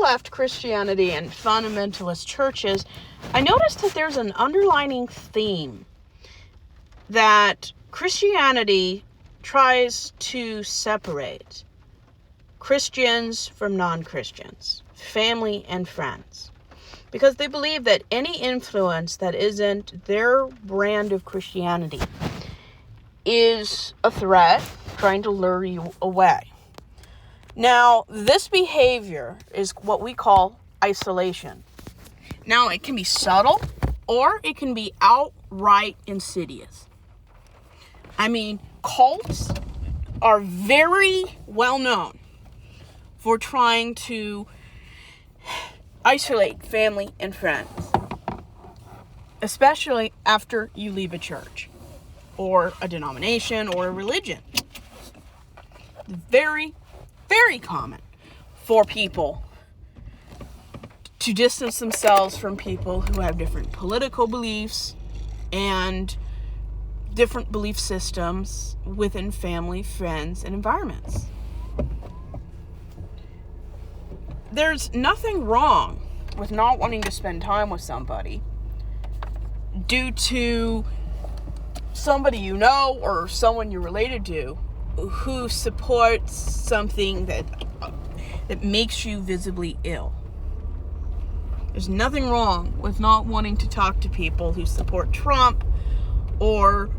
left Christianity and fundamentalist churches, I noticed that there's an underlining theme that Christianity tries to separate Christians from non-Christians, family and friends, because they believe that any influence that isn't their brand of Christianity is a threat trying to lure you away. Now, this behavior is what we call isolation. Now, it can be subtle or it can be outright insidious. I mean, cults are very well known for trying to isolate family and friends, especially after you leave a church or a denomination or a religion. Very, very common for people to distance themselves from people who have different political beliefs and different belief systems within family, friends, and environments. There's nothing wrong with not wanting to spend time with somebody due to somebody you know or someone you're related to who supports something that makes you visibly ill. There's nothing wrong with not wanting to talk to people who support Trump or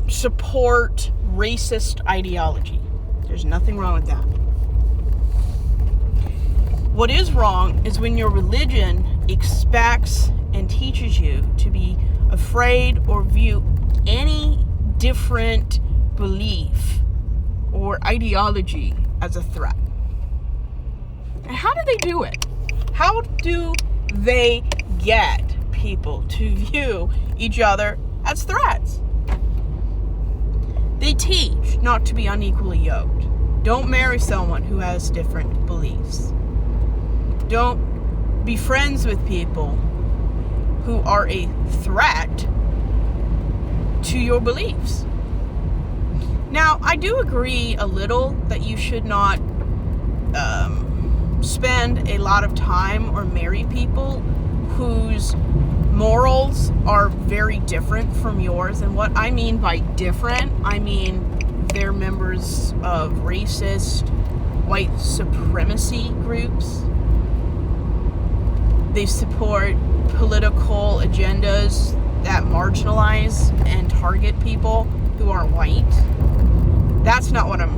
support racist ideology. There's nothing wrong with that. What is wrong is when your religion expects and teaches you to be afraid or view any different belief or ideology as a threat. And how do they do it? How do they get people to view each other as threats? They teach not to be unequally yoked. Don't marry someone who has different beliefs. Don't be friends with people who are a threat to your beliefs. Now, I do agree a little that you should not spend a lot of time or marry people whose morals are very different from yours. And what I mean by different, I mean they're members of racist, white supremacy groups. They support political agendas that marginalize and target people who are white. That's not what I'm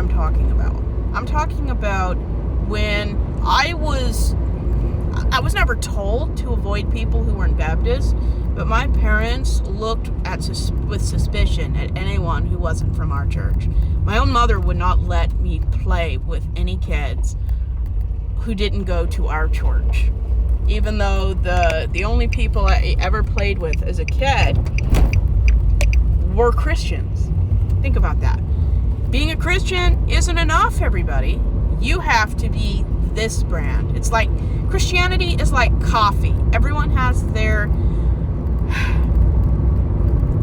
talking about. I'm talking about when I was never told to avoid people who weren't Baptist, but my parents looked with suspicion at anyone who wasn't from our church. My own mother would not let me play with any kids who didn't go to our church, even though the only people I ever played with as a kid were Christians. Think about that. Being a Christian isn't enough, everybody. You have to be this brand. It's like Christianity is like coffee. Everyone has their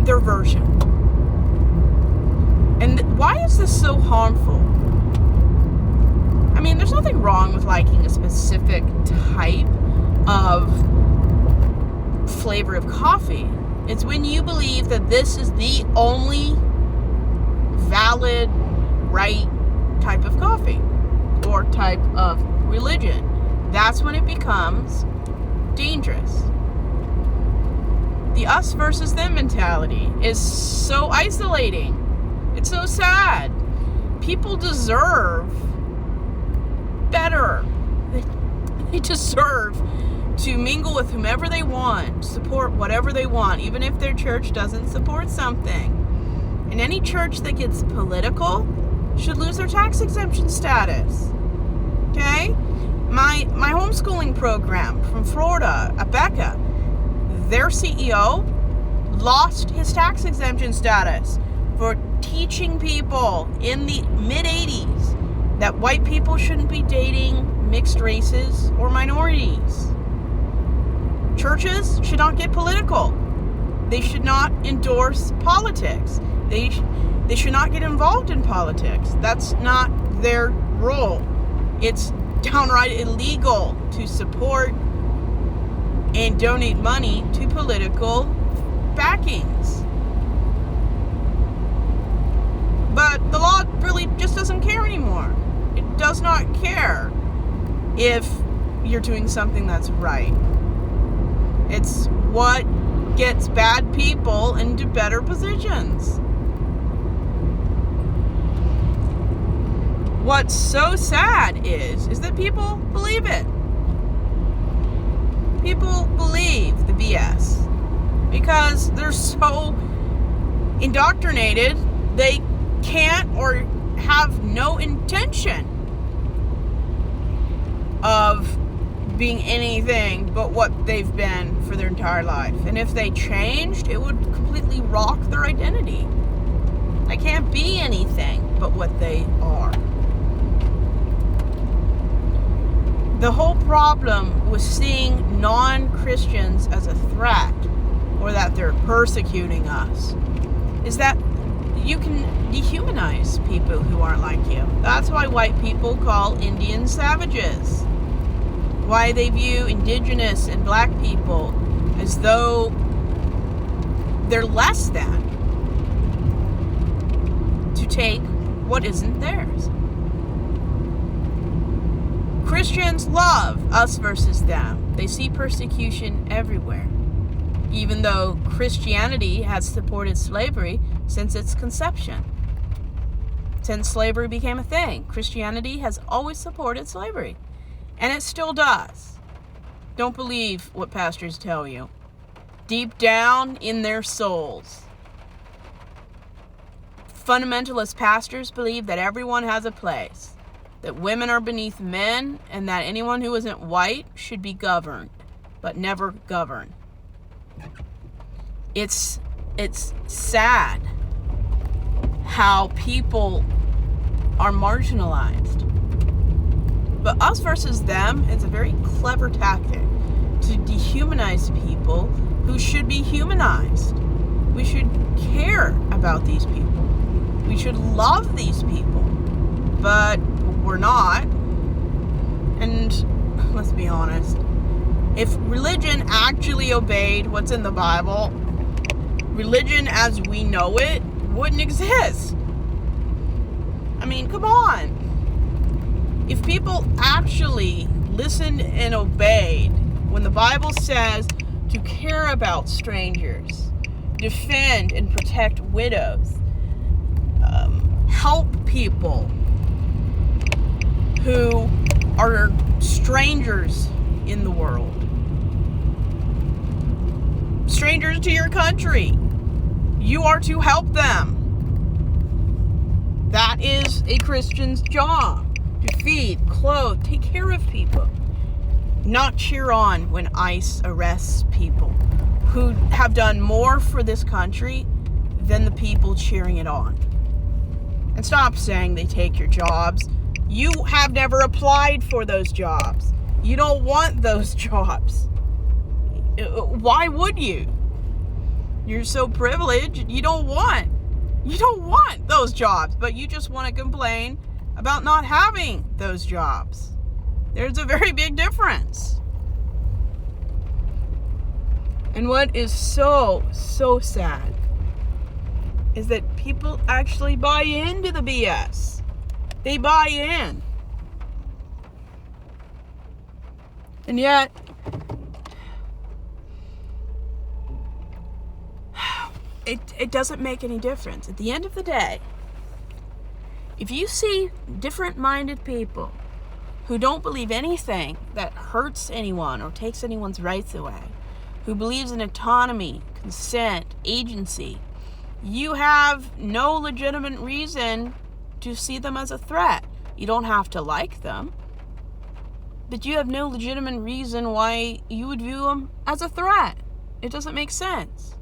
version. And why is this so harmful? I mean, there's nothing wrong with liking a specific type of flavor of coffee. It's when you believe that this is the only valid, right type of coffee or type of religion. That's when it becomes dangerous. The us versus them mentality is so isolating. It's so sad. People deserve better. They deserve to mingle with whomever they want, support whatever they want, even if their church doesn't support something. And any church that gets political should lose their tax exemption status. Okay? My homeschooling program from Florida, Becca, their CEO lost his tax exemption status for teaching people in the mid-'80s that white people shouldn't be dating mixed races or minorities. Churches should not get political. They should not endorse politics. They should not get involved in politics. That's not their role. It's downright illegal to support and donate money to political backings. But the law really just doesn't care anymore. It does not care if you're doing something that's right. It's what gets bad people into better positions. What's so sad is that people believe it. People believe the BS because they're so indoctrinated they can't or have no intention of being anything but what they've been for their entire life. And if they changed, it would completely rock their identity. They can't be anything but what they are. The whole problem with seeing non-Christians as a threat or that they're persecuting us is that you can dehumanize people who aren't like you. That's why white people call Indians savages. Why they view indigenous and black people as though they're less than to take what isn't theirs. Christians love us versus them. They see persecution everywhere. Even though Christianity has supported slavery since its conception. Since slavery became a thing, Christianity has always supported slavery. And it still does. Don't believe what pastors tell you. Deep down in their souls, fundamentalist pastors believe that everyone has a place. That women are beneath men, and that anyone who isn't white should be governed, but never govern. It's sad how people are marginalized. But us versus them is a very clever tactic to dehumanize people who should be humanized. We should care about these people. We should love these people. But we're not. And let's be honest. If religion actually obeyed what's in the Bible, religion as we know it wouldn't exist. I mean, come on. If people actually listened and obeyed when the Bible says to care about strangers, defend and protect widows, help people who are strangers in the world, strangers to your country, you are to help them. That is a Christian's job. To feed, clothe, take care of people. Not cheer on when ICE arrests people who have done more for this country than the people cheering it on. And stop saying they take your jobs. You have never applied for those jobs. You don't want those jobs. Why would you? You're so privileged, you don't want those jobs, but you just want to complain about not having those jobs. There's a very big difference. And what is so sad is that people actually buy into the BS. They buy in. And yet, it doesn't make any difference. At the end of the day, if you see different-minded people who don't believe anything that hurts anyone or takes anyone's rights away, who believes in autonomy, consent, agency, you have no legitimate reason to see them as a threat. You don't have to like them, but you have no legitimate reason why you would view them as a threat. It doesn't make sense.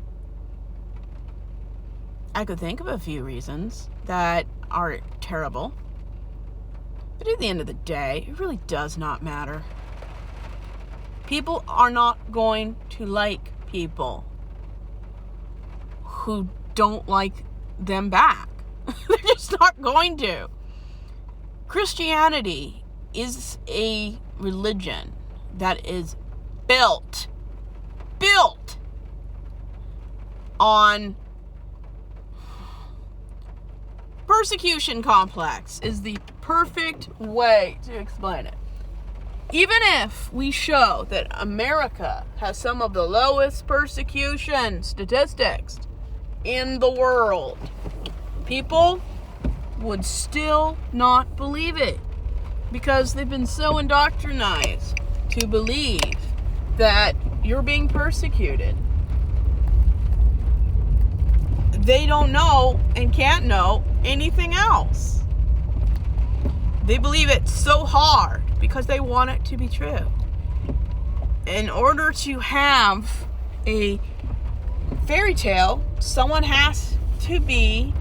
I could think of a few reasons that are terrible. But at the end of the day, it really does not matter. People are not going to like people who don't like them back. They're just not going to. Christianity is a religion that is built on persecution complex is the perfect way to explain it. Even if we show that America has some of the lowest persecution statistics in the world, people would still not believe it because they've been so indoctrinized to believe that you're being persecuted. They don't know and can't know anything else. They believe it so hard because they want it to be true. In order to have a fairy tale, someone has to be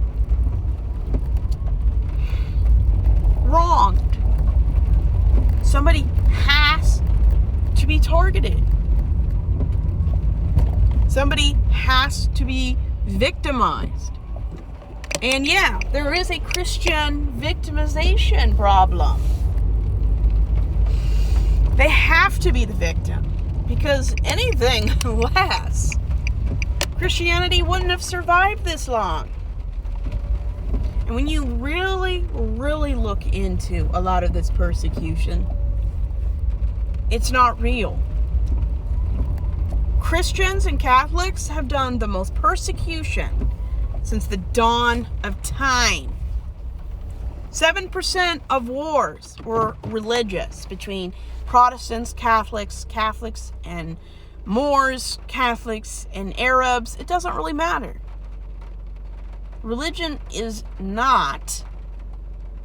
wronged. Somebody has to be targeted. Somebody has to be victimized. And yeah, there is a Christian victimization problem. They have to be the victim, because anything less, Christianity wouldn't have survived this long. And when you really, really look into a lot of this persecution, it's not real. Christians and Catholics have done the most persecution since the dawn of time. 7% of wars were religious between Protestants, Catholics and Moors, Catholics and Arabs. It doesn't really matter. Religion is not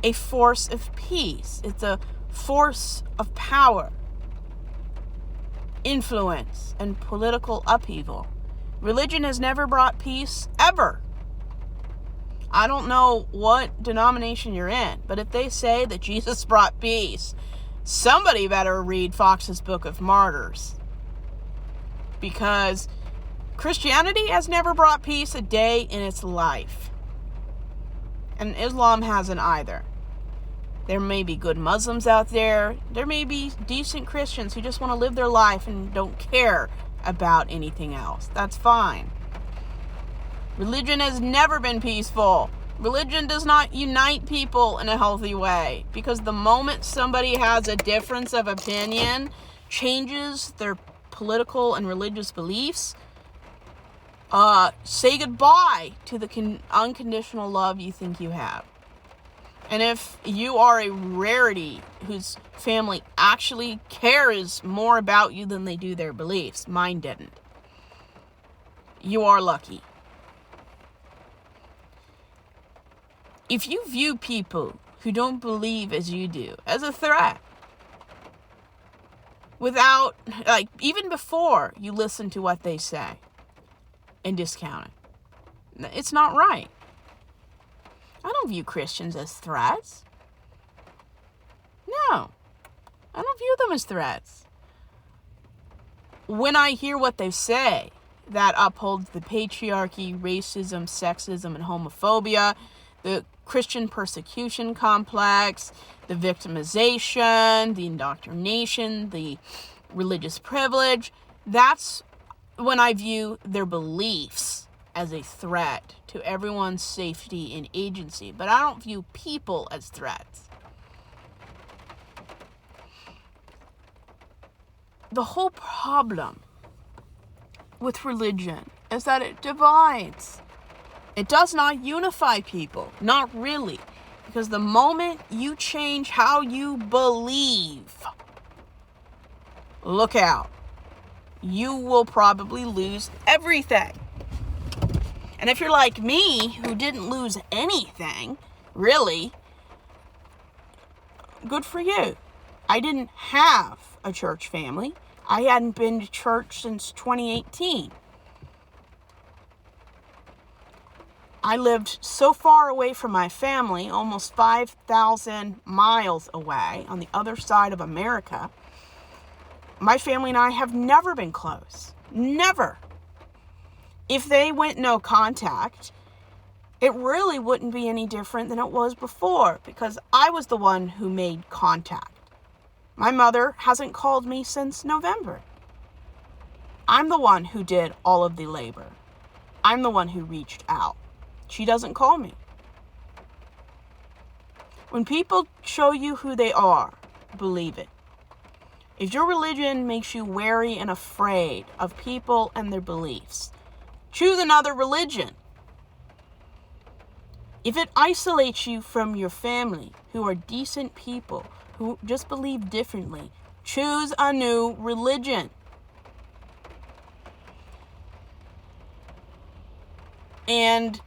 a force of peace. It's a force of power, influence, and political upheaval. Religion has never brought peace, ever. I don't know what denomination you're in, but if they say that Jesus brought peace, somebody better read Fox's Book of Martyrs. Because Christianity has never brought peace a day in its life. And Islam hasn't either. There may be good Muslims out there. There may be decent Christians who just want to live their life and don't care about anything else. That's fine. Religion has never been peaceful. Religion does not unite people in a healthy way, because the moment somebody has a difference of opinion, changes their political and religious beliefs, say goodbye to the unconditional love you think you have. And if you are a rarity whose family actually cares more about you than they do their beliefs, mine didn't, you are lucky. If you view people who don't believe as you do as a threat, without, even before you listen to what they say and discount it, it's not right. I don't view Christians as threats. No, I don't view them as threats. When I hear what they say that upholds the patriarchy, racism, sexism, and homophobia, the Christian persecution complex, the victimization, the indoctrination, the religious privilege, that's when I view their beliefs as a threat to everyone's safety and agency. But I don't view people as threats. The whole problem with religion is that it divides. It does not unify people. Not really. Because the moment you change how you believe, look out. You will probably lose everything. And if you're like me, who didn't lose anything, really, good for you. I didn't have a church family. I hadn't been to church since 2018. I lived so far away from my family, almost 5,000 miles away on the other side of America. My family and I have never been close. Never. If they went no contact, it really wouldn't be any different than it was before, because I was the one who made contact. My mother hasn't called me since November. I'm the one who did all of the labor. I'm the one who reached out. She doesn't call me. When people show you who they are, believe it. If your religion makes you wary and afraid of people and their beliefs, choose another religion. If it isolates you from your family, who are decent people, who just believe differently, choose a new religion. And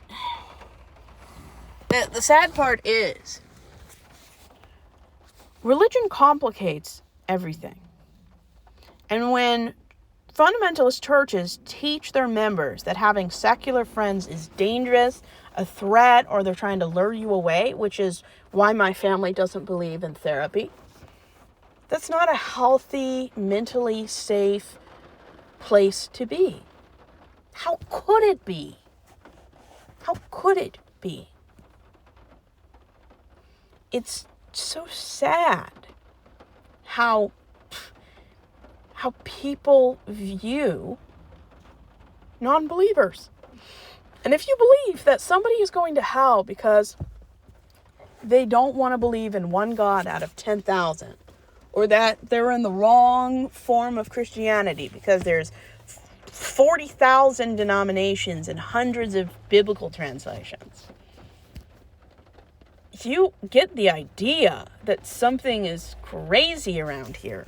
the sad part is, religion complicates everything. And when fundamentalist churches teach their members that having secular friends is dangerous, a threat, or they're trying to lure you away, which is why my family doesn't believe in therapy, that's not a healthy, mentally safe place to be. How could it be? How could it be? It's so sad how people view non-believers. And if you believe that somebody is going to hell because they don't want to believe in one God out of 10,000, or that they're in the wrong form of Christianity because there's 40,000 denominations and hundreds of biblical translations, you get the idea that something is crazy around here.